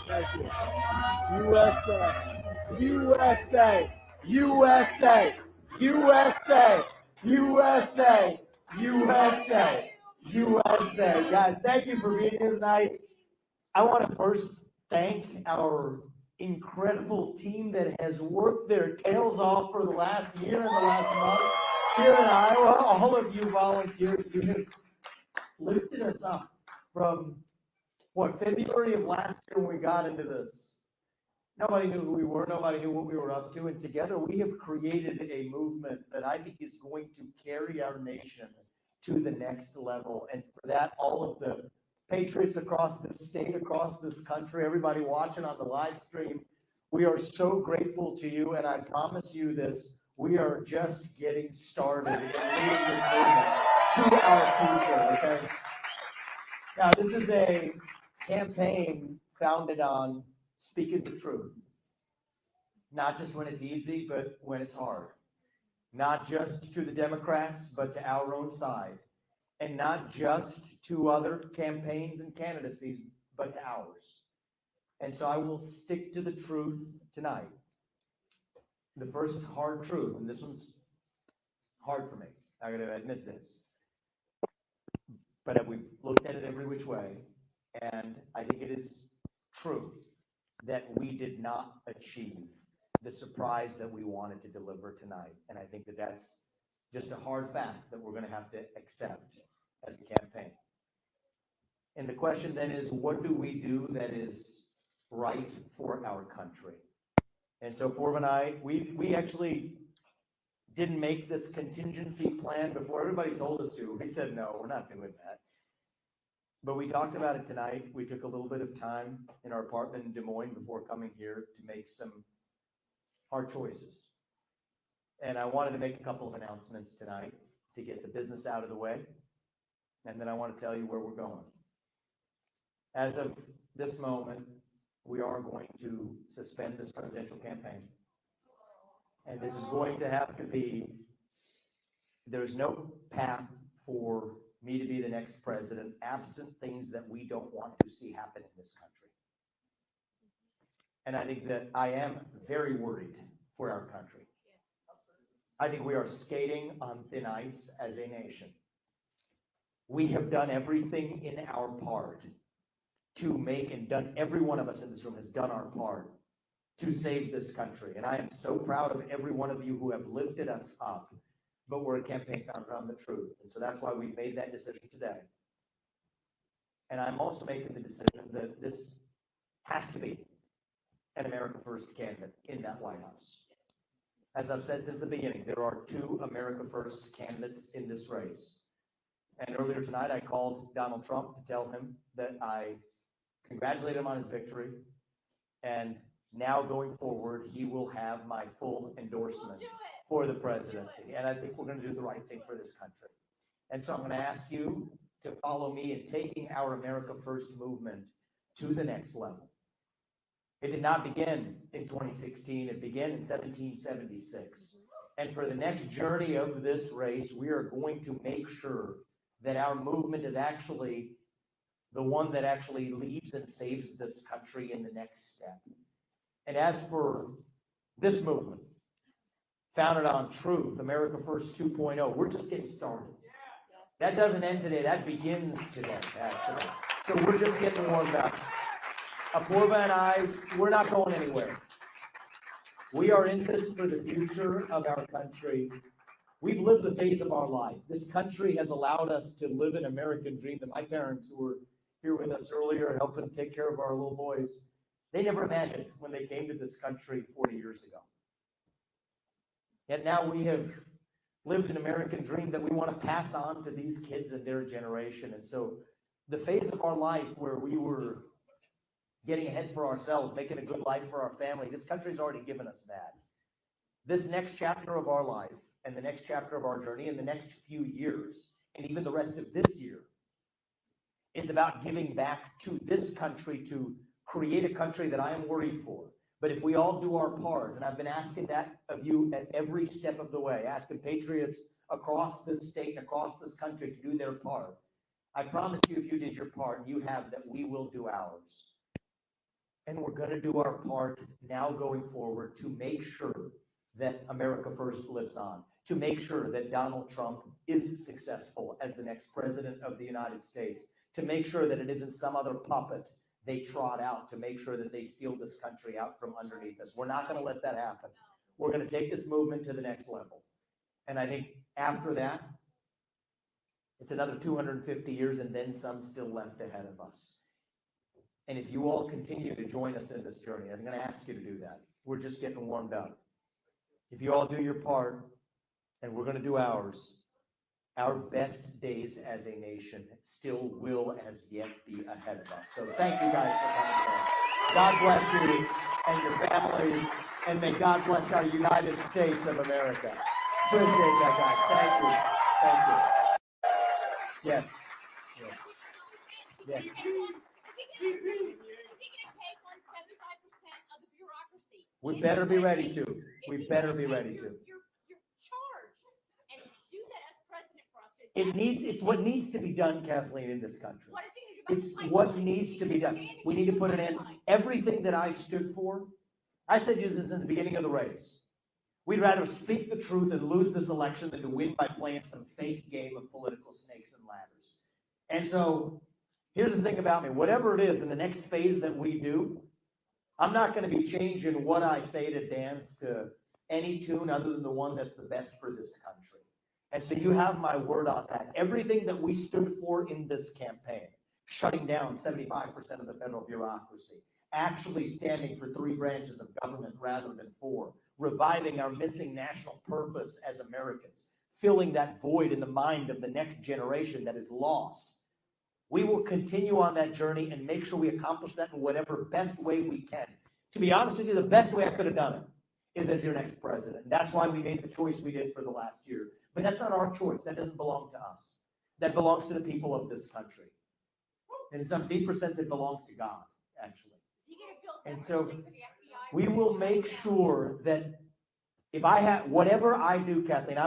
Thank you. USA, USA, USA, USA, USA, USA, USA. Guys, thank you for being here tonight. I want to first thank our incredible team that has worked their tails off for the last year and the last month here in Iowa. All of you volunteers, you have lifted us up from February of last year when we got into this. Nobody knew who we were. Nobody knew what we were up to. And together we have created a movement that I think is going to carry our nation to the next level. And for that, all of the patriots across this state, across this country, everybody watching on the live stream, we are so grateful to you. And I promise you this, we are just getting started in leading this movement to our future, okay? Now, this is a campaign founded on speaking the truth, not just when it's easy, but when it's hard. Not just to the Democrats, but to our own side. And not just to other campaigns and candidacies, but to ours. And so I will stick to the truth tonight. The first hard truth, and this one's hard for me, I gotta admit this. But we've looked at it every which way, and I think it is true that we did not achieve the surprise that we wanted to deliver tonight. And I think that that's just a hard fact that we're going to have to accept as a campaign. And the question then is, what do we do that is right for our country? And so Porv and I, we actually didn't make this contingency plan before everybody told us to. We said, no, we're not doing that. But we talked about it tonight. We took a little bit of time in our apartment in Des Moines before coming here to make some hard choices. And I wanted to make a couple of announcements tonight to get the business out of the way. And then I want to tell you where we're going. As of this moment, we are going to suspend this presidential campaign. And this is going to have to be, there's no path for me to be the next president, absent things that we don't want to see happen in this country. And I think that I am very worried for our country. I think we are skating on thin ice as a nation. We have done everything in our part to make, and done, every one of us in this room has done our part to save this country. And I am so proud of every one of you who have lifted us up. But we're a campaign founded on the truth. And so that's why we've made that decision today. And I'm also making the decision that this has to be an America First candidate in that White House. As I've said since the beginning, there are two America First candidates in this race. And earlier tonight, I called Donald Trump to tell him that I congratulate him on his victory. And now going forward, he will have my full endorsement for the presidency. And I think we're going to do the right thing for this country. And so I'm going to ask you to follow me in taking our America First movement to the next level. It did not begin in 2016. It began in 1776. And for the next journey of this race, we are going to make sure that our movement is actually the one that actually leads and saves this country in the next step. And as for this movement, founded on truth, America First 2.0, we're just getting started. That doesn't end today. That begins today, actually. So we're just getting warmed up. Apoorva and I, we're not going anywhere. We are in this for the future of our country. We've lived the phase of our life. This country has allowed us to live an American dream that my parents, who were here with us earlier, helping take care of our little boys, they never imagined when they came to this country 40 years ago. Yet now we have lived an American dream that we want to pass on to these kids and their generation. And so the phase of our life where we were getting ahead for ourselves, making a good life for our family, this country's already given us that. This next chapter of our life and the next chapter of our journey and the next few years, and even the rest of this year, is about giving back to this country to create a country that I am worried for. But if we all do our part, and I've been asking that of you at every step of the way, asking patriots across this state and across this country to do their part, I promise you, if you did your part, you have that we will do ours. And we're going to do our part now going forward to make sure that America First lives on, to make sure that Donald Trump is successful as the next president of the United States, to make sure that it isn't some other puppet they trot out to make sure that they steal this country out from underneath us. We're not going to let that happen. We're going to take this movement to the next level. And I think after that, it's another 250 years and then some still left ahead of us. And if you all continue to join us in this journey, I'm going to ask you to do that. We're just getting warmed up. If you all do your part, and we're going to do ours, our best days as a nation still will as yet be ahead of us. So thank you guys for coming today. God bless you and your families, and may God bless our United States of America. Appreciate that, guys. Thank you. Thank you. Yes. Yes. Yes. Is he going to take on 75% of the bureaucracy? We better be ready to. We better be ready to. Your charge and do that as president for us. It's what needs to be done, Kathleen, in this country. What is he going to do about It's what needs to be done. We need to put an end. Everything that I stood for, I said to you this in the beginning of the race. We'd rather speak the truth and lose this election than to win by playing some fake game of political snakes and ladders. And so here's the thing about me. Whatever it is in the next phase that we do, I'm not going to be changing what I say to dance to any tune other than the one that's the best for this country. And so you have my word on that. Everything that we stood for in this campaign, shutting down 75% of the federal bureaucracy, actually standing for 3 branches of government rather than 4, reviving our missing national purpose as Americans, filling that void in the mind of the next generation that is lost. We will continue on that journey and make sure we accomplish that in whatever best way we can. To be honest with you, the best way I could have done it is as your next president. That's why we made the choice we did for the last year. But that's not our choice. That doesn't belong to us. That belongs to the people of this country. And in some deeper sense, it belongs to God, actually. And so we will make sure that if I have, whatever I do, Kathleen,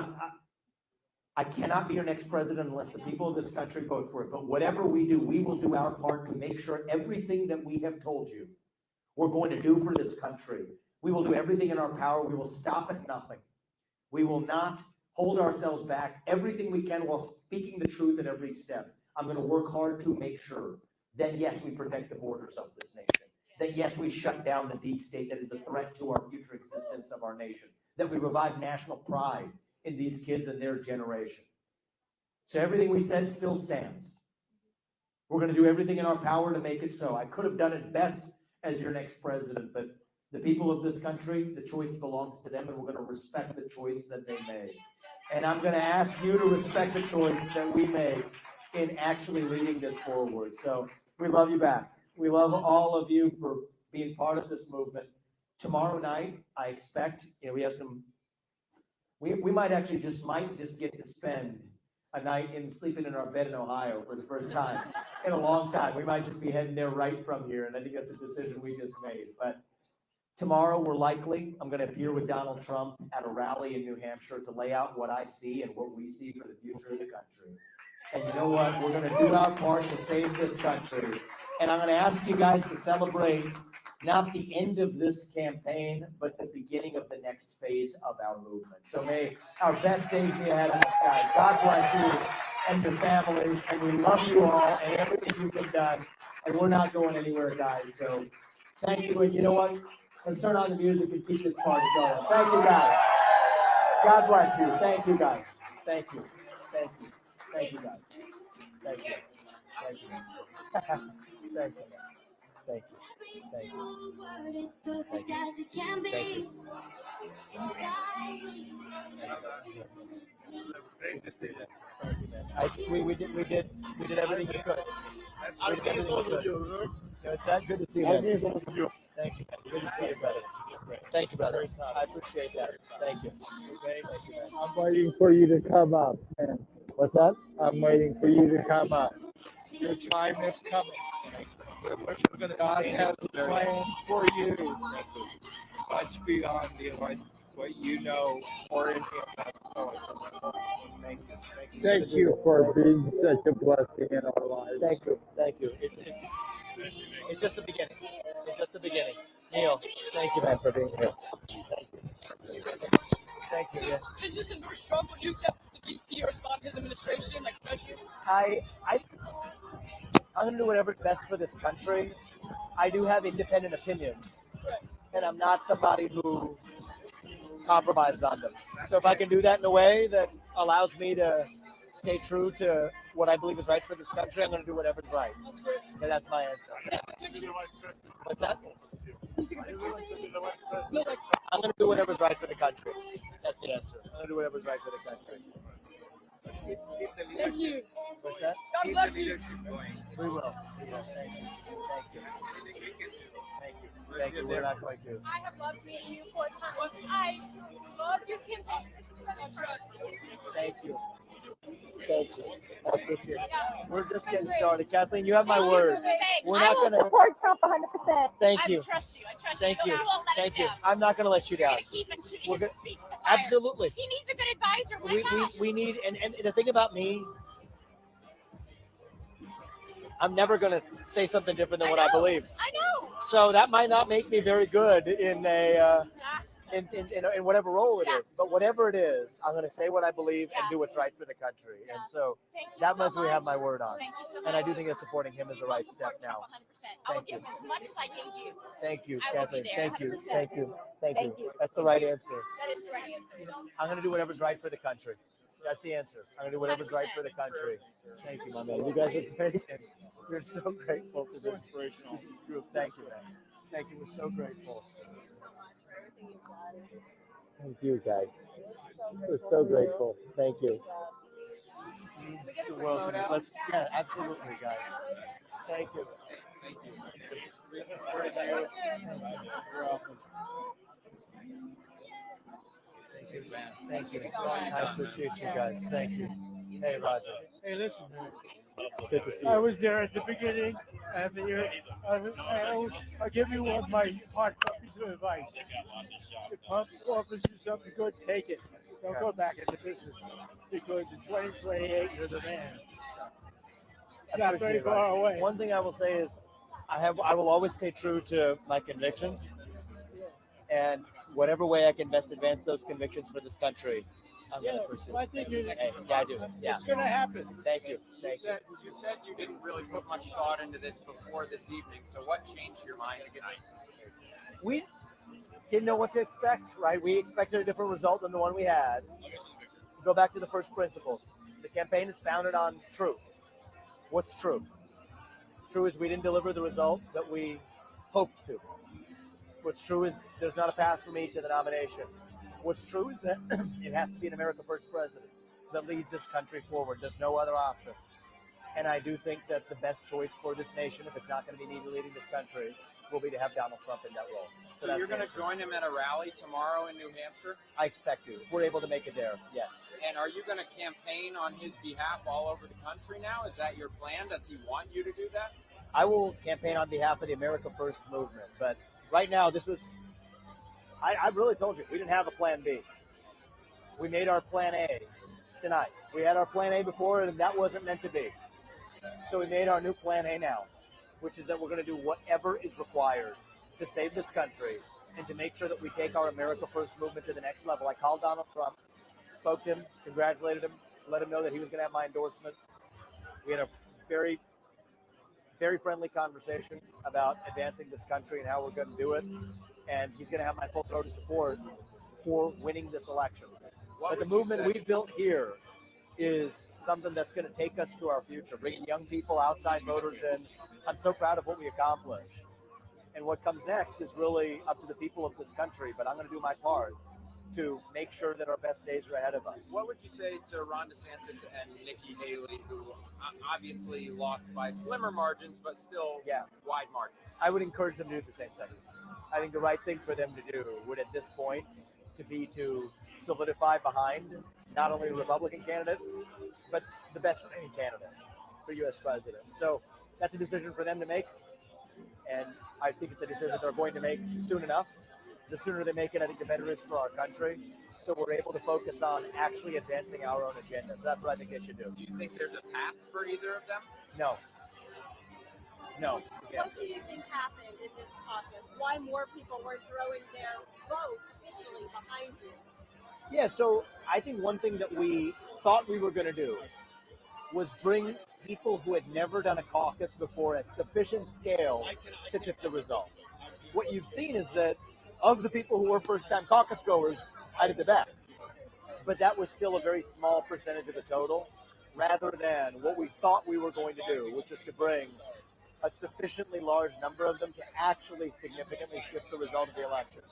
I cannot be your next president unless the people of this country vote for it. But whatever we do, we will do our part to make sure everything that we have told you we're going to do for this country, we will do everything in our power. We will stop at nothing. We will not hold ourselves back. Everything we can while speaking the truth at every step. I'm going to work hard to make sure that, yes, we protect the borders of this nation. That, yes, we shut down the deep state that is the threat to our future existence of our nation. That we revive national pride in these kids and their generation. So everything we said still stands. We're going to do everything in our power to make it so. I could have done it best as your next president, but the people of this country, the choice belongs to them, and we're going to respect the choice that they made. And I'm going to ask you to respect the choice that we made in actually leading this forward. So we love you back. We love all of you for being part of this movement. Tomorrow night, I expect, we have some, we might just get to spend a night sleeping in our bed in Ohio for the first time in a long time. We might just be heading there right from here, and I think that's a decision we just made. But tomorrow, I'm going to appear with Donald Trump at a rally in New Hampshire to lay out what I see and what we see for the future of the country. And you know what? We're going to do our part to save this country. And I'm going to ask you guys to celebrate not the end of this campaign, but the beginning of the next phase of our movement. So may our best days be ahead of us, guys. God bless you and your families. And we love you all and everything you've done. And we're not going anywhere, guys. So thank you. And you know what? Let's turn on the music and keep this party going. Thank you, guys. God bless you. Thank you, guys. Thank you. Thank you. Thank you, guys. Thank you. Thank you. Thank you. Thank you. Thank you. Thank you. Thank you. Great to see that. We did everything we could. It's that good to see you. Thank you. Good to see you, brother. Thank you, brother. I appreciate that. Thank you. Thank you, man. I'm waiting for you to come up, man. What's that? I'm waiting for you to come up. Your time is coming. God has a plan for you. Much beyond what you know or any of us know. Thank you for being such a blessing in our lives. Thank you. Thank you. It's just the beginning. It's just the beginning. Neil, thank you, man, for being here. Thank you. Yes. Is this endorse Trump? Would you accept the VP or respond to his administration, like pressure? I'm going to do whatever's best for this country. I do have independent opinions, and I'm not somebody who compromises on them. So if I can do that in a way that allows me to stay true to what I believe is right for this country, I'm going to do whatever's right. And that's my answer. What's that? I'm going to do whatever's right for the country. That's the answer. I'm going to do whatever's right for the country. Thank you. What's that? God bless you. We will. Yes, thank you. Thank you. Thank you. Thank you. We're not going to. I have loved meeting you 4 times. I love your campaign. This is really fun. Thank you. Thank you. I appreciate it. We're just getting started. Kathleen, you have my word. We're not going to support Trump 100%. Thank you. I trust you. I trust Thank you. you. I won't let Thank us you. down. I'm not going to let you We're down. gonna keep him shooting We're his good. feet to the fire. Absolutely. He needs a good advisor. My gosh. We need, and the thing about me, I'm never going to say something different than what I believe. I know. So that might not make me very good in a in whatever role it is. But whatever it is, I'm going to say what I believe and do what's right for the country. Yeah. And so Thank you that so much we have my word on. Thank you so much. And I do think that supporting him is the right step Support now. Trump 100%. I will Thank give you. him as much as I gave you. Thank you, I will be Kathleen. there, Thank you. 100%. Thank you. Thank Thank you. you. That's the right answer. That is the right answer. I'm going to do whatever's right for the country. That's the answer. I'm going to do whatever's right for the country. Thank you, my man. You guys are great. You're so grateful for this inspirational group. Thank you, man. Thank you. We're so grateful. Thank you, guys. We're so grateful. Thank you. The world to me. Let's, yeah, absolutely, guys. Thank you. Thank you. We supported you. You're awesome. Thank you, man. Thank you. I appreciate you guys. Thank you. Hey, Roger. Hey, listen, man. Good to see I you. was there at the beginning, and I'll give you one of my hard copies of advice. If Trump offers you something good, take it. Don't go back into business, because in 2028, you're the man. It's not very far away. One thing I will say is I will always stay true to my convictions, and whatever way I can best advance those convictions for this country, I'm going to pursue. I think Hey, yeah, I do. Yeah. it's going to happen. Thank you. You Thank you. said you didn't really put much thought into this before this evening. So what changed your mind tonight? We didn't know what to expect, right? We expected a different result than the one we had. Go back to the first principles. The campaign is founded on truth. What's true? True is we didn't deliver the result that we hoped to. What's true is there's not a path for me to the nomination. What's true is that it has to be an America First president that leads this country forward. There's no other option. And I do think that the best choice for this nation, if it's not going to be me leading this country, will be to have Donald Trump in that role. So you're going to join him at a rally tomorrow in New Hampshire? I expect to. If we're able to make it there, yes. And are you going to campaign on his behalf all over the country now? Is that your plan? Does he want you to do that? I will campaign on behalf of the America First movement. But right now, this was, I really told you, we didn't have a plan B. We made our plan A tonight. We had our plan A before, and that wasn't meant to be. So we made our new plan A now, which is that we're going to do whatever is required to save this country and to make sure that we take our America First movement to the next level. I called Donald Trump, spoke to him, congratulated him, let him know that he was going to have my endorsement. We had a very, very friendly conversation about advancing this country and how we're going to do it. And he's going to have my full-throated support for winning this election. But the movement we built here is something that's going to take us to our future, bringing young people, outside voters in. I'm so proud of what we accomplished. And what comes next is really up to the people of this country, but I'm going to do my part to make sure that our best days are ahead of us. What would you say to Ron DeSantis and Nikki Haley, who obviously lost by slimmer margins, but still wide margins? I would encourage them to do the same thing. I think the right thing for them to do would, at this point, to be to solidify behind not only the Republican candidate, but the best remaining candidate for U.S. president. So that's a decision for them to make, and I think it's a decision they're going to make soon enough. The sooner they make it, I think the better it is for our country. So we're able to focus on actually advancing our own agenda. So that's what I think they should do. Do you think there's a path for either of them? No. No. What do you think happened in this caucus? Why more people were throwing their vote officially behind you? Yeah, so I think one thing that we thought we were going to do was bring people who had never done a caucus before at sufficient scale to tip the result. What you've seen is that of the people who were first-time caucus goers, I did the best. But that was still a very small percentage of the total, rather than what we thought we were going to do, which is to bring a sufficiently large number of them to actually significantly shift the result of the election.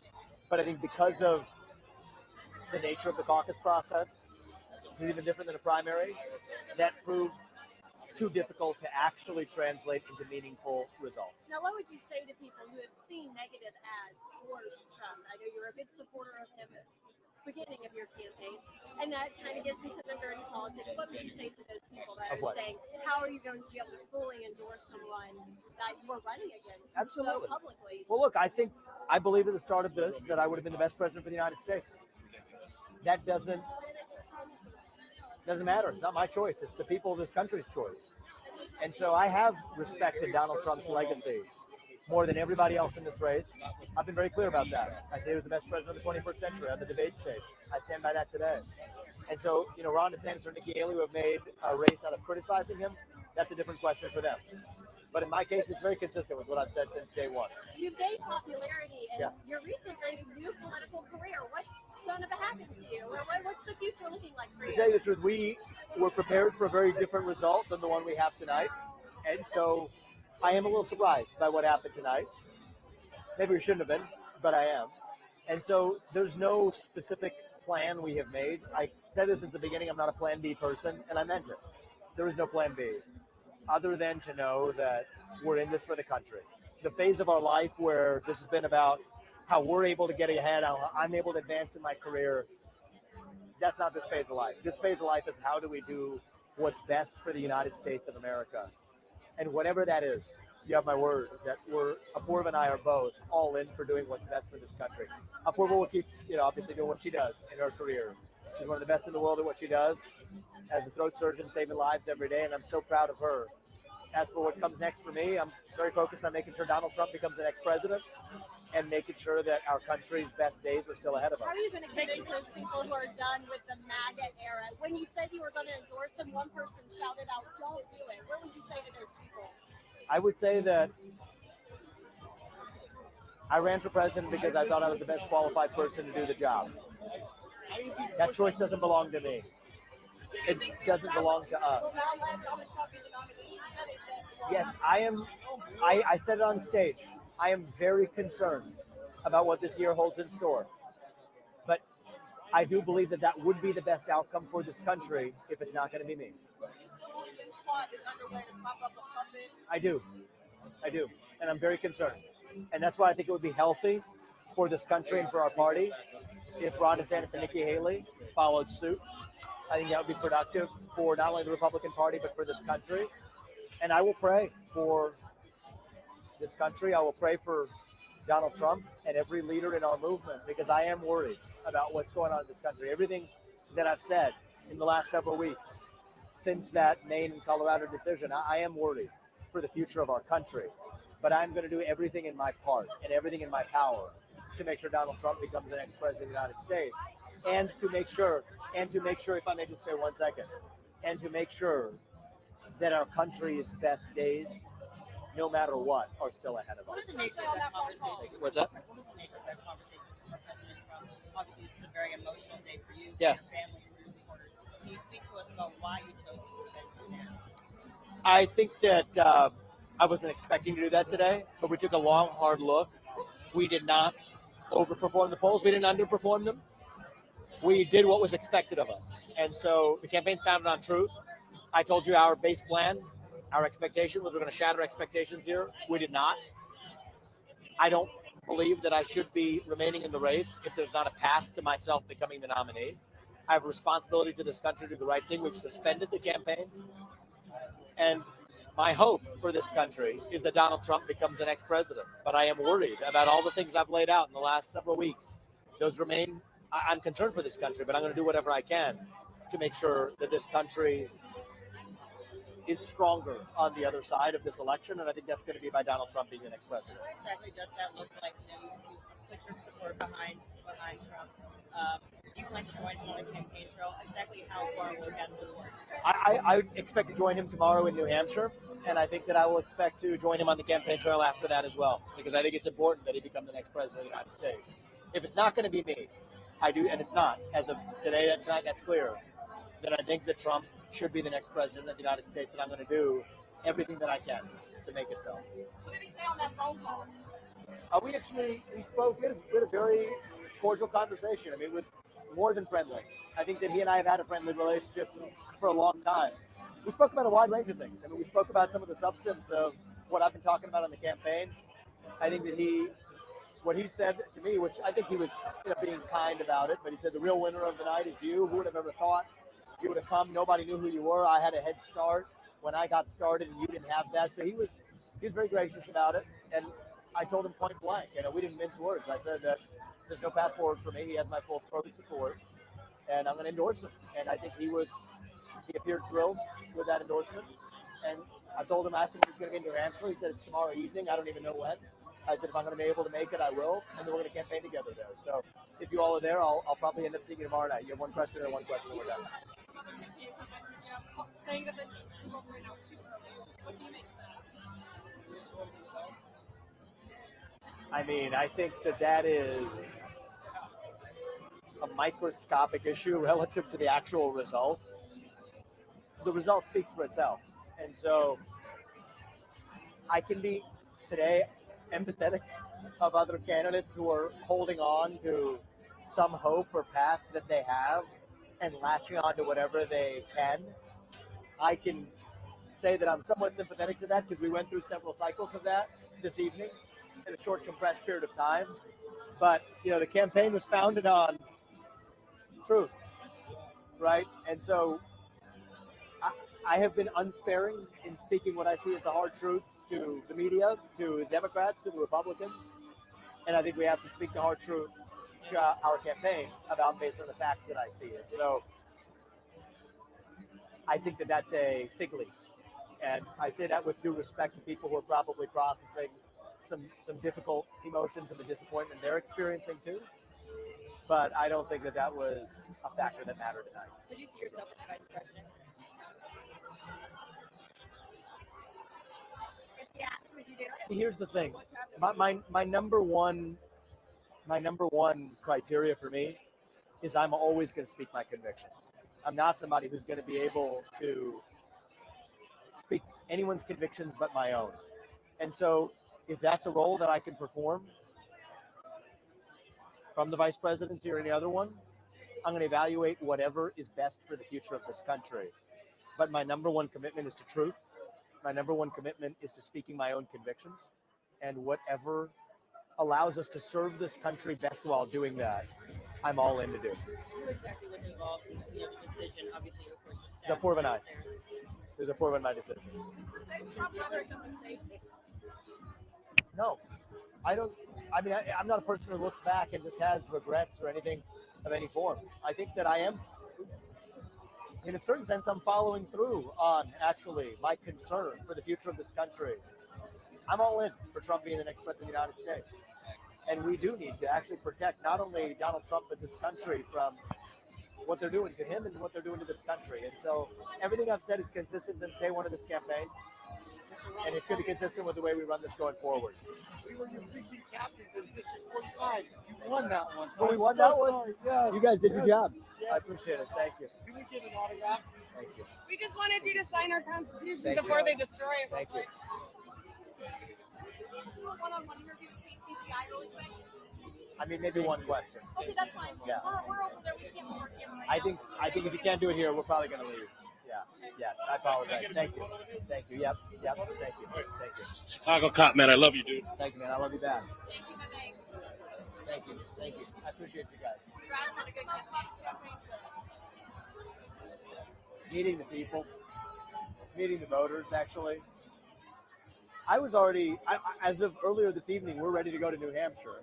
But I think because of the nature of the caucus process, it's even different than a primary, that proved too difficult to actually translate into meaningful results. Now, what would you say to people who have seen negative ads towards Trump? I know you're a big supporter of him at the beginning of your campaign, and that kind of gets into the dirty politics. What would you say to those people that are saying, how are you going to be able to fully endorse someone that you are running against so publicly? Well, look, I believe at the start of this that I would have been the best president for the United States. That doesn't matter. It's not my choice. It's the people of this country's choice. And so I have respected Donald Trump's legacy more than everybody else in this race. I've been very clear about that. I say he was the best president of the 21st century on the debate stage. I stand by that today. And so, Ron DeSantis or Nikki Haley who have made a race out of criticizing him, that's a different question for them. But in my case, it's very consistent with what I've said since day one. You've gained popularity in your recently new political career. What's going to happen to you? What's the future looking like for you? To tell you the truth, we were prepared for a very different result than the one we have tonight. And so I am a little surprised by what happened tonight. Maybe we shouldn't have been, but I am. And so there's no specific plan we have made. I said this at the beginning, I'm not a plan B person, and I meant it. There is no plan B, other than to know that we're in this for the country. The phase of our life where this has been about how we're able to get ahead, how I'm able to advance in my career, that's not this phase of life. This phase of life is how do we do what's best for the United States of America. And whatever that is, you have my word that Apoorva and I are both all in for doing what's best for this country. Apoorva will keep, obviously doing what she does in her career. She's one of the best in the world at what she does, as a throat surgeon, saving lives every day, and I'm so proud of her. As for what comes next for me, I'm very focused on making sure Donald Trump becomes the next president and making sure that our country's best days are still ahead of us. How are you going to convince those people who are done with the MAGA era? When you said you were going to endorse them, one person shouted out, "Don't do it." What would you say to those people? I would say that I ran for president because I thought I was the best qualified person to do the job. That choice doesn't belong to me. It doesn't belong to us. Yes, I am. I said it on stage. I am very concerned about what this year holds in store. But I do believe that would be the best outcome for this country if it's not going to be me. I do. And I'm very concerned. And that's why I think it would be healthy for this country and for our party if Ron DeSantis and Nikki Haley followed suit. I think that would be productive for not only the Republican Party, but for this country. And I will pray for this country. I will pray for Donald Trump and every leader in our movement, because I am worried about what's going on in this country. Everything that I've said in the last several weeks since that Maine and Colorado decision, I am worried for the future of our country. But I'm going to do everything in my part and everything in my power to make sure Donald Trump becomes the next president of the United States. And to make sure, if I may just stay 1 second, and to make sure that our country's best days, no matter what, are still ahead of us. What was the nature of that conversation? What's that? What was the nature of that conversation with President Trump? Obviously, this is a very emotional day for you, Yes. your family, and your supporters. Can you speak to us about why you chose to suspend him now? I think that I wasn't expecting to do that today, but we took a long, hard look. We did not overperform the polls. We didn't underperform them. We did what was expected of us. And so the campaign's founded on truth. I told you our base plan, our expectation was we're going to shatter expectations here. We did not. I don't believe that I should be remaining in the race if there's not a path to myself becoming the nominee. I have a responsibility to this country to do the right thing. We've suspended the campaign. And my hope for this country is that Donald Trump becomes the next president. But I am worried about all the things I've laid out in the last several weeks. Those remain. I'm concerned for this country, but I'm going to do whatever I can to make sure that this country is stronger on the other side of this election, and I think that's going to be by Donald Trump being the next president. What exactly does that look like? You put your support behind Trump. Do you plan to join him on the campaign trail? Exactly how far will that support? I expect to join him tomorrow in New Hampshire, and I think that I will expect to join him on the campaign trail after that as well, because I think it's important that he become the next president of the United States. If it's not going to be me, I do, and it's not, as of today, tonight, that's clear, then I think that Trump should be the next president of the United States, and I'm going to do everything that I can to make it so. What did he say on that phone call? We spoke, we had a very cordial conversation. I mean, it was more than friendly. I think that he and I have had a friendly relationship for a long time. We spoke about a wide range of things. I mean, we spoke about some of the substance of what I've been talking about on the campaign. I think that what he said to me, which I think he was being kind about it, but he said the real winner of the night is you. Who would have ever thought you would have come? Nobody knew who you were. I had a head start when I got started, and you didn't have that. So he was very gracious about it, and I told him point blank. We didn't mince words. I said that there's no path forward for me. He has my full throated support, and I'm going to endorse him. And I think he appeared thrilled with that endorsement. And I told him, asked him if he was going to be in New Hampshire. He said it's tomorrow evening. I don't even know when. I said if I'm going to be able to make it, I will, and then we're going to campaign together there. So if you all are there, I'll probably end up seeing you tomorrow night. You have one question and we're done. Saying that the results right now are super early. What do you make of that? I mean, I think that is a microscopic issue relative to the actual result. The result speaks for itself. And so I can be today empathetic of other candidates who are holding on to some hope or path that they have and latching on to whatever they can. I can say that I'm somewhat sympathetic to that because we went through several cycles of that this evening in a short compressed period of time. But, the campaign was founded on truth, right? And so I have been unsparing in speaking what I see as the hard truths to the media, to the Democrats, to the Republicans. And I think we have to speak the hard truth to our campaign about based on the facts that I see it. So I think that that's a fig leaf. And I say that with due respect to people who are probably processing some difficult emotions and the disappointment they're experiencing too. But I don't think that was a factor that mattered tonight. Could you see yourself as vice president? If he asked, would you do it? See, here's the thing. My number one criteria for me is I'm always going to speak my convictions. I'm not somebody who's going to be able to speak anyone's convictions but my own. And so if that's a role that I can perform from the vice presidency or any other one, I'm going to evaluate whatever is best for the future of this country. But my number one commitment is to truth. My number one commitment is to speaking my own convictions, and whatever allows us to serve this country best while doing that, I'm all in to do. Who exactly was involved in the decision? Obviously, of course, the The staff. four of an eye. There's a 4-1 decision. No, I don't. I mean, I'm not a person who looks back and just has regrets or anything of any form. I think that I am, in a certain sense, I'm following through on actually my concern for the future of this country. I'm all in for Trump being the next president of the United States. And we do need to actually protect not only Donald Trump, but this country from what they're doing to him and what they're doing to this country. And so everything I've said is consistent since day one of this campaign. And it's going to be consistent with the way we run this going forward. We were your precinct captains in District 45. You won that one. So we won that one? Yes. You guys did your job. Yes. I appreciate it. Thank you. Can we get an autograph? Thank you. We just wanted you to sign our Constitution Thank before you. they destroy it. Thank you. One-on-one interview with KCCI really quick. I mean, maybe one question. Okay, that's fine. Yeah. We're over there. We can't move our camera right now. I think if you can't do it here, we're probably going to leave. Yeah. I apologize. Thank you. Thank you. Yep. Thank you. Chicago cop, man. I love you, dude. Thank you, man. I love you back. Thank you, Vivek. Thank you. I appreciate you guys. Congrats on a good campaign. Meeting the people, meeting the voters, actually. I was already, as of earlier this evening, we're ready to go to New Hampshire.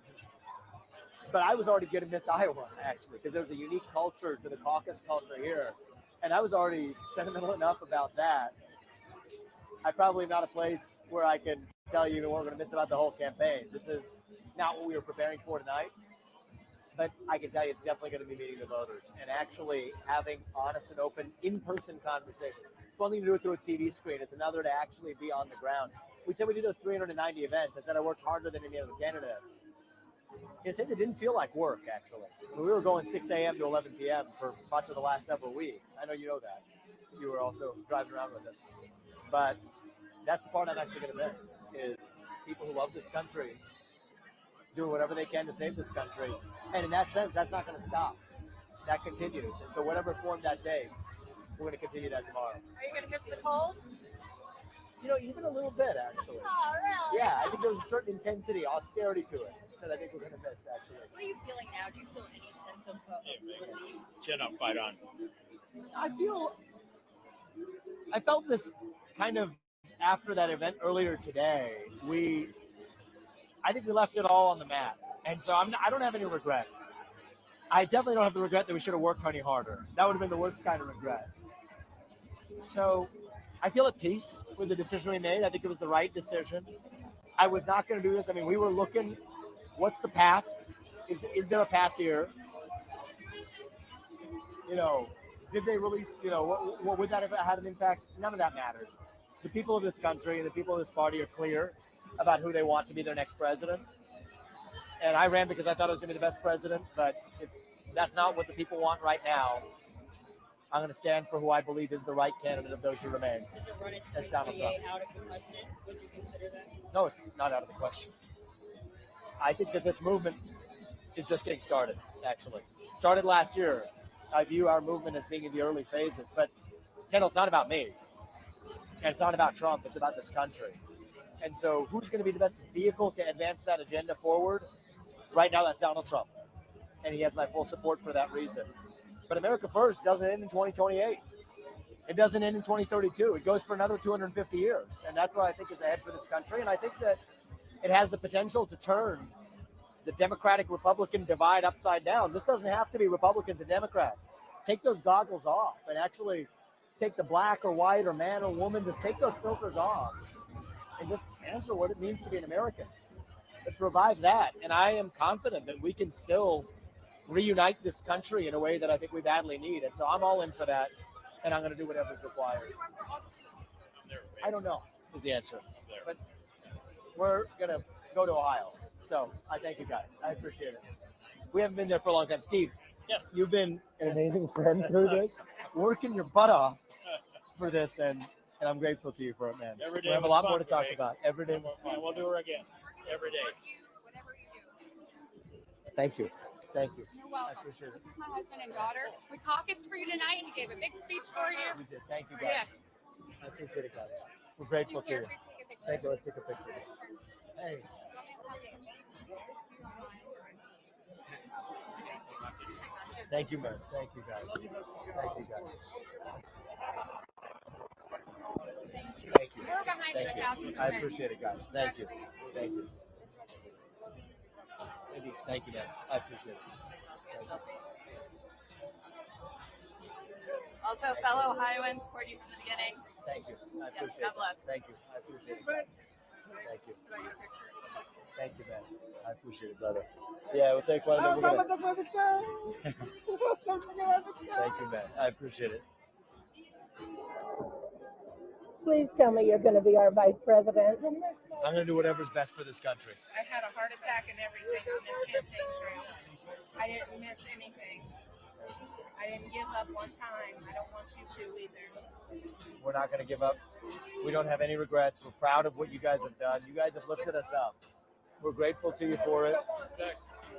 But I was already going to miss Iowa, actually, because there's a unique culture to the caucus culture here. And I was already sentimental enough about that I'm probably not a place where I can tell you what we're going to miss about the whole campaign. This is not what we were preparing for tonight. But I can tell you it's definitely going to be meeting the voters and actually having honest and open in-person conversations. It's one thing to do it through a TV screen. It's another to actually be on the ground. We said we do those 390 events. I said I worked harder than any other candidate. It didn't feel like work, actually. We were going 6 a.m. to 11 p.m. for much of the last several weeks. I know you know that. You were also driving around with us. But that's the part I'm actually going to miss is people who love this country doing whatever they can to save this country. And in that sense, that's not going to stop. That continues. And so whatever form that takes, we're going to continue that tomorrow. Are you going to miss the cold? You know, even a little bit, actually. Oh, really? Yeah, I think there's a certain intensity, austerity to it that I think we're going to miss, actually. What are you feeling now? Do you feel any sense of relief? Chin up, fight on. I felt this kind of after that event earlier today. I think we left it all on the mat. And so I don't have any regrets. I definitely don't have the regret that we should have worked any harder. That would have been the worst kind of regret. So I feel at peace with the decision we made. I think it was the right decision. I was not going to do this. I mean, we were looking, what's the path? Is there a path here? You know, did they release, you know, what would that have had an impact? None of that mattered. The people of this country and the people of this party are clear about who they want to be their next president. And I ran because I thought I was going to be the best president, but if that's not what the people want right now, I'm going to stand for who I believe is the right candidate of those who remain. Is it running That's Donald Trump. out of the question? Would you consider that? No, it's not out of the question. I think that this movement is just getting started, actually. Started last year. I view our movement as being in the early phases, but Kendall, it's not about me. And it's not about Trump. It's about this country. And so who's going to be the best vehicle to advance that agenda forward? Right now, that's Donald Trump. And he has my full support for that reason. But America First doesn't end in 2028. It doesn't end in 2032. It goes for another 250 years. And that's what I think is ahead for this country. And I think that it has the potential to turn the Democratic-Republican divide upside down. This doesn't have to be Republicans and Democrats. Just take those goggles off and actually take the black or white or man or woman, just take those filters off and just answer what it means to be an American. Let's revive that. And I am confident that we can still reunite this country in a way that I think we badly need. And so I'm all in for that, and I'm going to do whatever is required. I don't know is the answer. But we're going to go to Ohio. So I thank you guys. I appreciate it. We haven't been there for a long time. Steve, Yes. You've been an amazing friend through this, working your butt off for this, and I'm grateful to you for it, man. Every day we have a was lot fun more to for talk me. about. Every day. And we'll do her again. Every day. Whatever you do. Thank you. Thank you. You're I welcome. appreciate it. This is my husband and daughter. We caucused for you tonight. He gave a big speech for you. We did. Thank you, guys. Yes. I appreciate it, guys. We're grateful to you. Thank you. Let's take a picture. Hey. Thank you, man. Thank you, guys. Thank you, guys. Thank you. We're behind you Thank you. 1,000%. I appreciate it, guys. Thank you. Thank you. Thank you, man. I appreciate it. Thank you. Also, fellow Ohioans, support you from the beginning. Thank you. I appreciate God it. bless. Thank you. I appreciate it. Thank you. Thank you, man. I appreciate it, brother. Yeah, we'll take one. Thank you, man. I appreciate it. Please tell me you're going to be our vice president. I'm going to do whatever's best for this country. I had a heart attack and everything on this campaign trail. I didn't miss anything. I didn't give up one time. I don't want you to either. We're not going to give up. We don't have any regrets. We're proud of what you guys have done. You guys have lifted us up. We're grateful to you for it.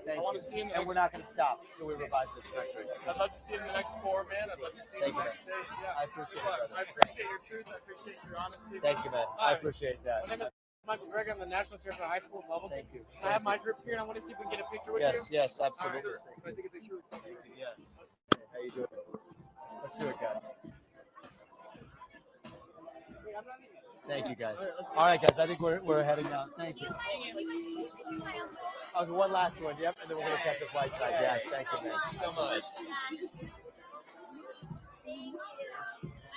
Thank I want you. to see him. And we're not going to stop until we revive this country. I'd love to see him in the next four, man. I'd love to see him Thank you, on man. stage. Yeah. I appreciate it, brother. I appreciate your truth. I appreciate your honesty. Thank you, man. I appreciate that. My name is Michael Gregor. I'm the national chair for high school level. Thank you. I have my group here, and I want to see if we can get a picture with Yes, you. yes, absolutely. All right. Can I take a picture with you? Thank you, yeah. Hey, how you doing? Let's do it, guys. Thank you, guys. All right, guys. I think we're heading out. Thank you. Okay, one last one. Yep, and then we're gonna catch the flight side. Yeah, thank you, man. So much.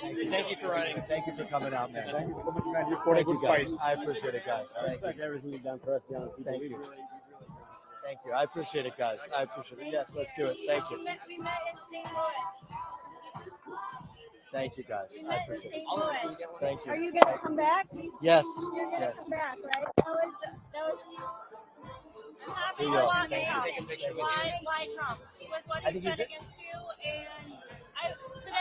Thank you for running. Thank you for coming out, man. Thank you so much, man. You're for a Thank you, good fight. guys. I appreciate it, guys. I respect everything you've done for us young people. Thank you. Thank you. I appreciate it, guys. I appreciate it. Yes, let's do it. Thank you. We met in St. Louis. Thank you, guys. We I met in appreciate St. it. Louis. Thank Are you. you gonna come back? Yes. You're gonna Yes. come back, right? That was. Here you go. Why, Thank you. Take a picture with you. why Trump? With what I he think said he's- against you and